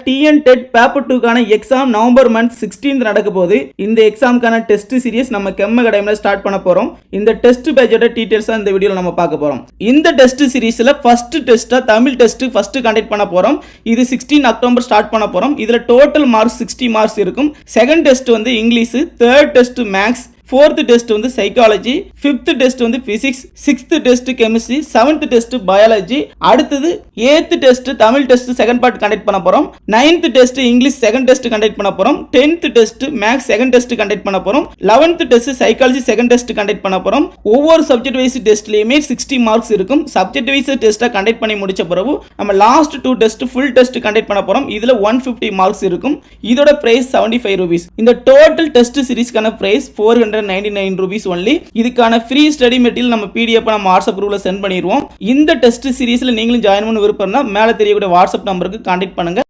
TN TET paper 2க்கான exam November month 16th நடக்க போகுது. இந்த எக்ஸாமுக்கான டெஸ்ட் சீரிஸ் நம்ம கெம் அகாடமில ஸ்டார்ட் பண்ண போறோம். இந்த டெஸ்ட் பேட்சோட டீடைல்ஸ் இந்த வீடியோல நம்ம பார்க்க போறோம். இந்த டெஸ்ட் சீரிஸ்ல ஃபர்ஸ்ட் டெஸ்டா தமிழ் டெஸ்ட் ஃபர்ஸ்ட் கண்டக்ட் பண்ண போறோம். இது 16 அக்டோபர் ஸ்டார்ட் பண்ண போறோம். இதுல டோட்டல் மார்க்ஸ் 60 மார்க்ஸ் இருக்கும். செகண்ட் டெஸ்ட் வந்து English, third test maths, fourth test வந்து psychology, fifth test வந்து physics, sixth test chemistry, seventh test biology. அடுத்தது eighth test Tamil test second part conduct பண்ண போறோம். ninth test English second test conduct பண்ண போறோம். 10th test maths second test conduct பண்ண போறோம். 11th test psychology second test conduct பண்ண போறோம். ஒவ்வொரு சப்ஜெக்ட் வைஸ் டெஸ்ட்லயுமே 60 மார்க்ஸ் இருக்கும். சப்ஜெக்ட் வைஸ் டெஸ்ட்டை கண்டக்ட் பண்ணி முடிச்ச பிறகு நம்ம last 2 test full test conduct பண்ண போறோம். இதுல 150 மார்க்ஸ் இருக்கும். இதோட பிரைஸ் 75 ரூபீஸ். இந்த total test சீரிஸ்க்கான price 499 rupees only. இதுக்கான ஃப்ரீ ஸ்டடி மெட்டீரியல் நம்ம PDF நம்ம வாட்ஸ்அப் குரூப்ல சென்ட் பண்ணிடுவோம். இந்த டெஸ்ட் சீரிஸ்ல நீங்களும் ஜாயின் பண்ண விருப்பம் இருந்தா மேல தெரியக்கூடிய வாட்ஸ்அப் நம்பருக்கு கான்டாக்ட் பண்ணுங்க.